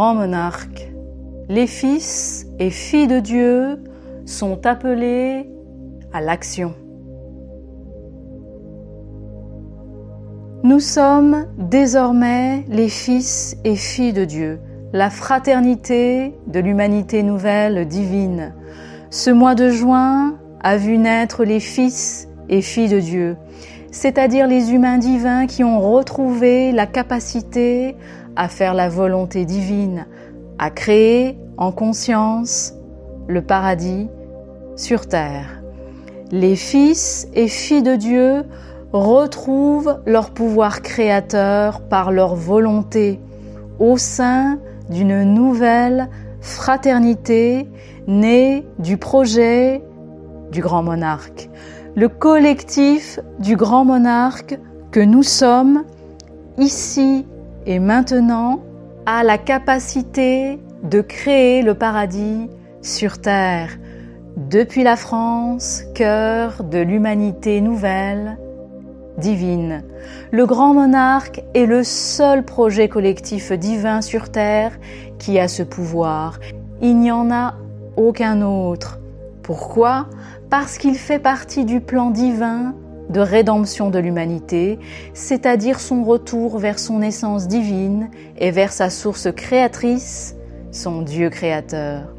grand monarque. Les fils et filles de Dieu sont appelés à l'action. Nous sommes désormais les fils et filles de Dieu, la fraternité de l'humanité nouvelle divine. Ce mois de juin a vu naître les fils et filles de Dieu, c'est-à-dire les humains divins qui ont retrouvé la capacité à faire la volonté divine, à créer en conscience le paradis sur terre. Les fils et filles de Dieu retrouvent leur pouvoir créateur par leur volonté au sein d'une nouvelle fraternité née du projet du grand monarque. Le collectif du grand monarque que nous sommes ici et maintenant a la capacité de créer le paradis sur terre depuis la France, cœur de l'humanité nouvelle divine. Le grand monarque est le seul projet collectif divin sur terre qui a ce pouvoir. Il n'y en a aucun autre. Pourquoi ? Parce qu'il fait partie du plan divin de rédemption de l'humanité, c'est-à-dire son retour vers son essence divine et vers sa source créatrice, son Dieu créateur.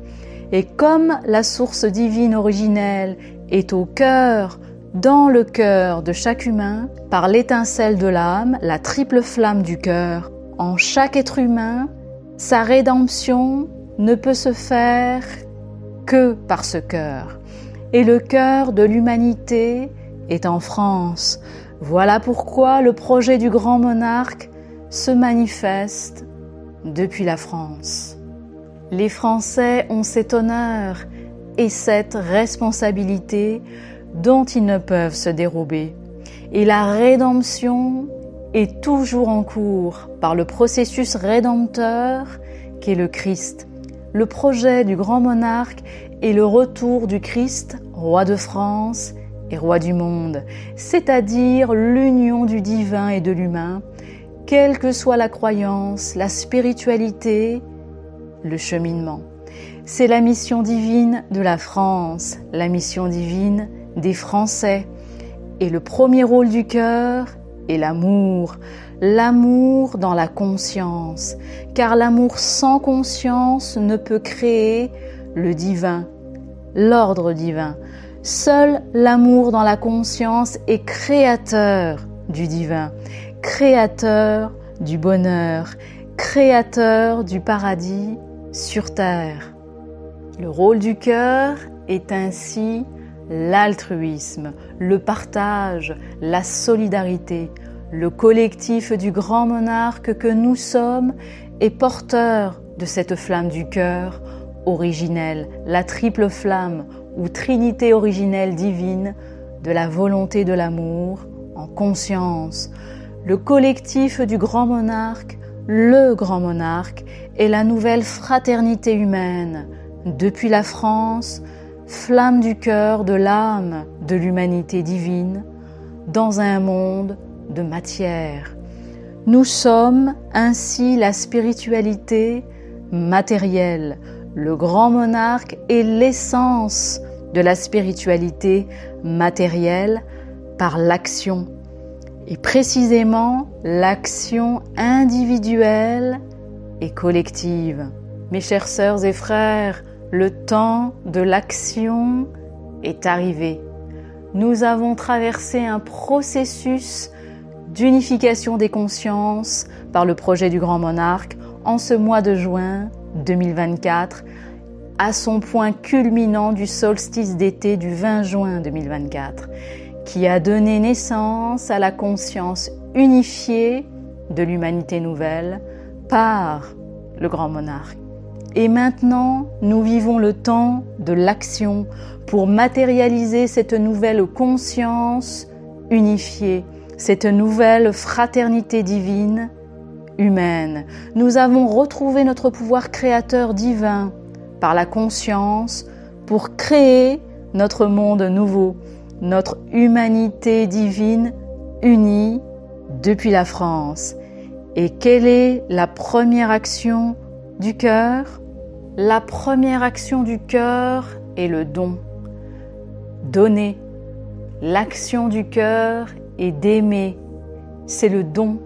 Et comme la source divine originelle est au cœur, dans le cœur de chaque humain, par l'étincelle de l'âme, la triple flamme du cœur, en chaque être humain, sa rédemption ne peut se faire que par ce cœur. Et le cœur de l'humanité est en France. Voilà pourquoi le projet du grand monarque se manifeste depuis la France. Les Français ont cet honneur et cette responsabilité dont ils ne peuvent se dérober. Et la rédemption est toujours en cours par le processus rédempteur qu'est le Christ. Le projet du grand monarque est le retour du Christ, roi de France et roi du monde, c'est-à-dire l'union du divin et de l'humain, quelle que soit la croyance, la spiritualité, le cheminement. C'est la mission divine de la France, la mission divine des Français. Et le premier rôle du cœur est l'amour. L'amour dans la conscience, car l'amour sans conscience ne peut créer le divin, l'ordre divin. Seul l'amour dans la conscience est créateur du divin, créateur du bonheur, créateur du paradis sur terre. Le rôle du cœur est ainsi l'altruisme, le partage, la solidarité. Le collectif du grand monarque que nous sommes est porteur de cette flamme du cœur originelle, la triple flamme ou trinité originelle divine de la volonté de l'amour en conscience. Le collectif du grand monarque, le grand monarque, est la nouvelle fraternité humaine depuis la France, flamme du cœur de l'âme de l'humanité divine dans un monde de matière. Nous sommes ainsi la spiritualité matérielle. Le grand monarque est l'essence de la spiritualité matérielle par l'action. Et précisément l'action individuelle et collective. Mes chères sœurs et frères, le temps de l'action est arrivé. Nous avons traversé un processus d'unification des consciences par le projet du grand monarque en ce mois de juin 2024, à son point culminant du solstice d'été du 20 juin 2024, qui a donné naissance à la conscience unifiée de l'humanité nouvelle par le grand monarque. Et maintenant, nous vivons le temps de l'action pour matérialiser cette nouvelle conscience unifiée, cette nouvelle fraternité divine, humaine. Nous avons retrouvé notre pouvoir créateur divin par la conscience pour créer notre monde nouveau, notre humanité divine unie depuis la France. Et quelle est la première action du cœur, la première action du cœur est le don. Donner. L'action du cœur est d'aimer. C'est le don.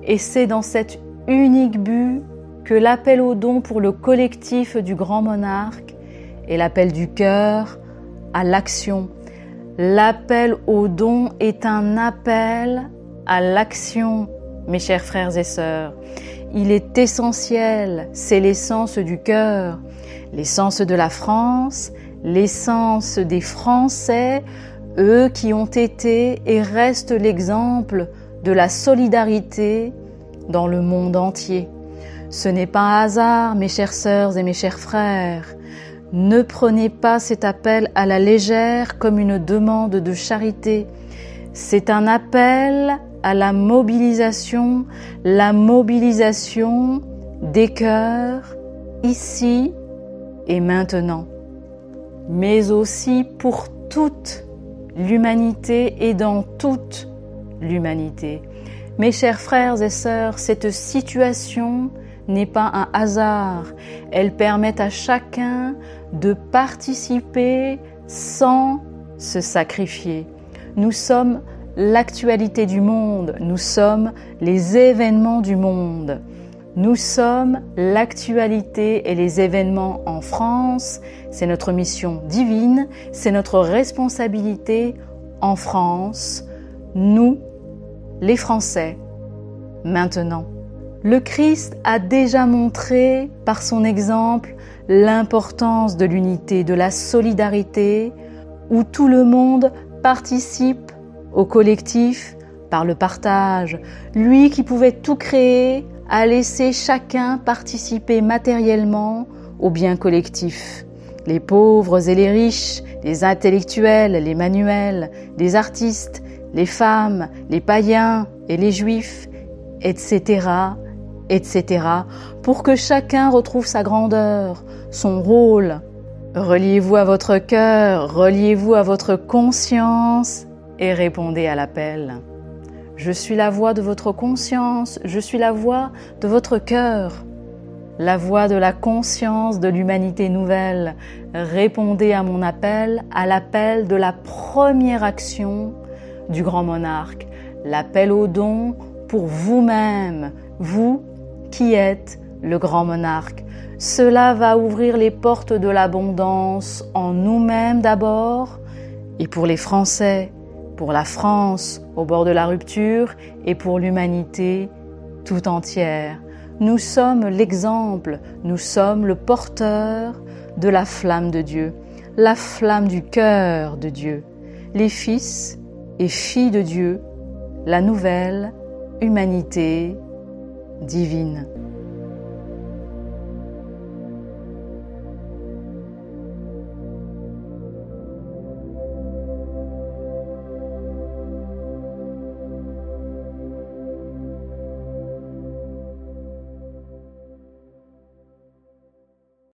Et c'est dans cet unique but que l'appel au don pour le collectif du grand monarque est l'appel du cœur à l'action. L'appel au don est un appel à l'action, mes chers frères et sœurs. Il est essentiel, c'est l'essence du cœur, l'essence de la France, l'essence des Français, eux qui ont été et restent l'exemple de la solidarité dans le monde entier. Ce n'est pas un hasard, mes chères sœurs et mes chers frères. Ne prenez pas cet appel à la légère comme une demande de charité. C'est un appel à la mobilisation des cœurs, ici et maintenant, mais aussi pour toute l'humanité et dans toute l'humanité. Mes chers frères et sœurs, cette situation n'est pas un hasard. Elle permet à chacun de participer sans se sacrifier. Nous sommes l'actualité du monde, nous sommes les événements du monde. Nous sommes l'actualité et les événements en France. C'est notre mission divine, c'est notre responsabilité en France. Nous, les Français, maintenant. Le Christ a déjà montré par son exemple l'importance de l'unité, de la solidarité, où tout le monde participe au collectif par le partage. Lui qui pouvait tout créer a laissé chacun participer matériellement au bien collectif. Les pauvres et les riches, les intellectuels, les manuels, les artistes, les femmes, les païens et les juifs, etc., etc., pour que chacun retrouve sa grandeur, son rôle. Reliez-vous à votre cœur, reliez-vous à votre conscience et répondez à l'appel. Je suis la voix de votre conscience, je suis la voix de votre cœur, la voix de la conscience de l'humanité nouvelle. Répondez à mon appel, à l'appel de la première action du grand monarque, l'appel au don pour vous-même, vous qui êtes le grand monarque. Cela va ouvrir les portes de l'abondance en nous-mêmes d'abord, et pour les Français, pour la France au bord de la rupture et pour l'humanité tout entière. Nous sommes l'exemple, nous sommes le porteur de la flamme de Dieu, la flamme du cœur de Dieu, les fils et filles de Dieu, la nouvelle humanité divine.